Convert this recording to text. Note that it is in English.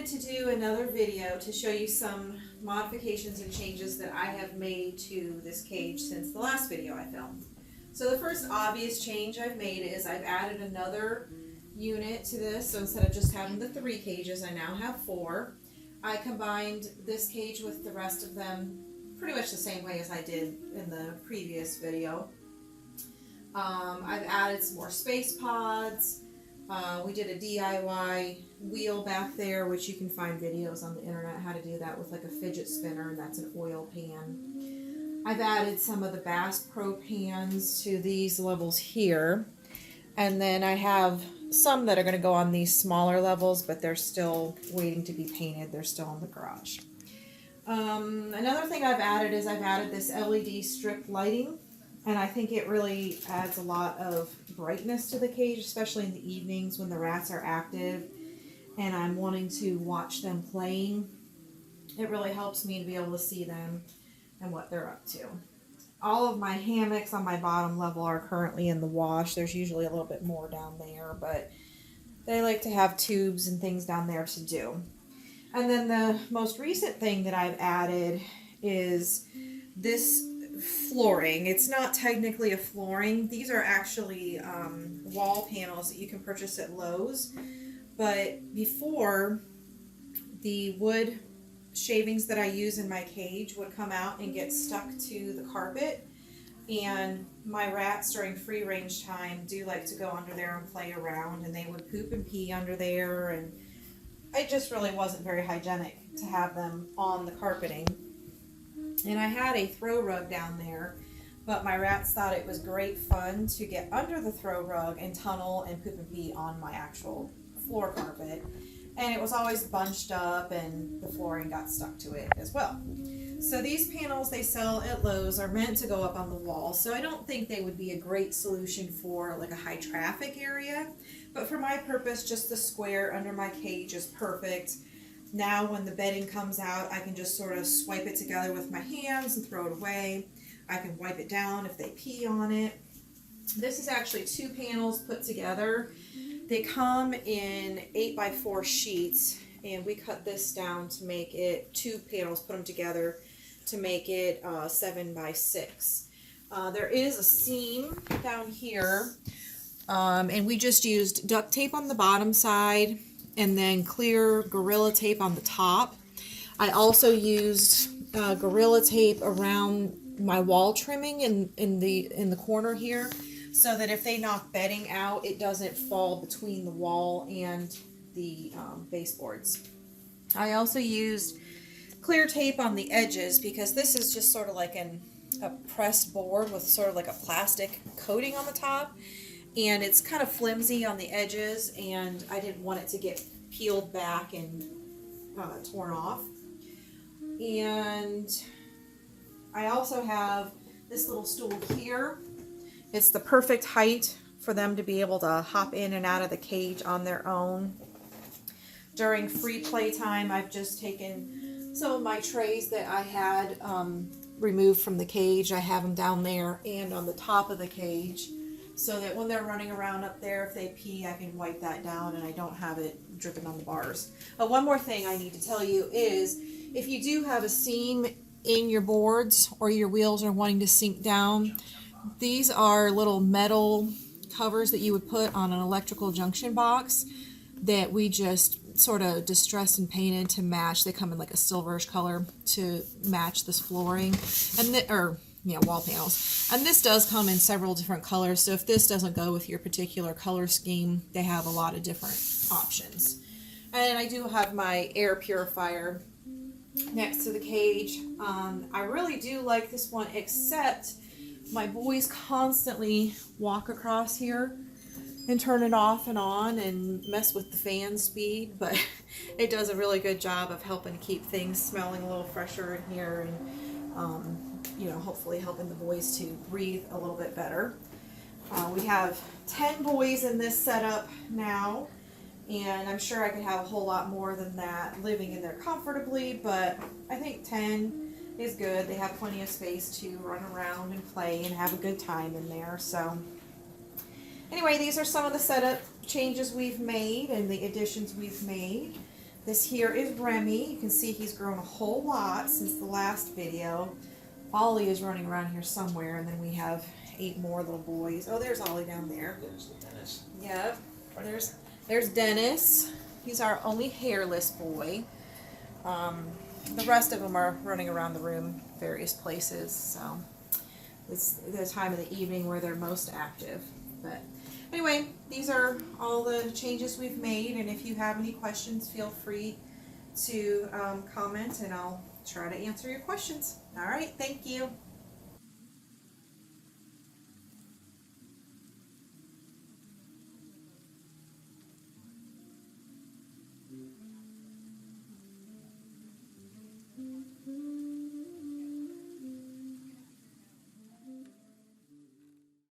wanted to do another video to show you some modifications and changes that I have made to this cage since the last video I filmed. So the first obvious change I've made is I've added another unit to this. So instead of just having the 3 cages, I now have 4. I combined this cage with the rest of them pretty much the same way as I did in the previous video. I've added some more space pods. We did a DIY wheel back there, which you can find videos on the internet how to do that with like a fidget spinner, and that's an oil pan. I've added some of the Bass Pro pans to these levels here, and then I have some that are going to go on these smaller levels, but they're still waiting to be painted. They're still in the garage. Another thing I've added is I've added this LED strip lighting. And I think it really adds a lot of brightness to the cage, especially in the evenings when the rats are active and I'm wanting to watch them playing. It really helps me to be able to see them and what they're up to. All of my hammocks on my bottom level are currently in the wash. There's usually a little bit more down there, but they like to have tubes and things down there to do. And then the most recent thing that I've added is this flooring. It's not technically a flooring. These are actually wall panels that you can purchase at Lowe's. But before, the wood shavings that I use in my cage would come out and get stuck to the carpet. And my rats during free range time do like to go under there and play around, and they would poop and pee under there, and it just really wasn't very hygienic to have them on the carpeting. And I had a throw rug down there, but my rats thought it was great fun to get under the throw rug and tunnel and poop and pee on my actual floor carpet. And it was always bunched up and the flooring got stuck to it as well. So these panels they sell at Lowe's are meant to go up on the wall. So I don't think they would be a great solution for like a high traffic area. But for my purpose, just the square under my cage is perfect. Now when the bedding comes out, I can just sort of swipe it together with my hands and throw it away. I can wipe it down if they pee on it. This is actually 2 panels put together. They come in 8x4 sheets, and we cut this down to make it 2 panels, put them together to make it 7x6. There is a seam down here, and we just used duct tape on the bottom side and then clear Gorilla Tape on the top. I also used Gorilla Tape around my wall trimming in the corner here, so that if they knock bedding out, it doesn't fall between the wall and the baseboards. I also used clear tape on the edges because this is just sort of like a pressed board with sort of like a plastic coating on the top. And it's kind of flimsy on the edges, and I didn't want it to get peeled back and torn off. And I also have this little stool here. It's the perfect height for them to be able to hop in and out of the cage on their own. During free playtime, I've just taken some of my trays that I had removed from the cage. I have them down there and on the top of the cage, so that when they're running around up there, if they pee, I can wipe that down and I don't have it dripping on the bars. One more thing I need to tell you is, if you do have a seam in your boards or your wheels are wanting to sink down, these are little metal covers that you would put on an electrical junction box that we just sort of distressed and painted to match. They come in like a silverish color to match this flooring and wall panels. And this does come in several different colors, so if this doesn't go with your particular color scheme, they have a lot of different options. And I do have my air purifier next to the cage. I really do like this one, except my boys constantly walk across here and turn it off and on and mess with the fan speed, but it does a really good job of helping keep things smelling a little fresher in here, and hopefully helping the boys to breathe a little bit better. We have 10 boys in this setup now, and I'm sure I could have a whole lot more than that living in there comfortably, but I think 10 is good. They have plenty of space to run around and play and have a good time in there. So anyway, these are some of the setup changes we've made and the additions we've made. This here is Remy. You can see he's grown a whole lot since the last video. Ollie is running around here somewhere, and then we have 8 more little boys. Oh, there's Ollie down there. There's the Dennis. Yep. There's Dennis. He's our only hairless boy. The rest of them are running around the room, various places. So it's the time of the evening where they're most active. But anyway, these are all the changes we've made, and if you have any questions, feel free to comment, and I'll try to answer your questions. All right, thank you.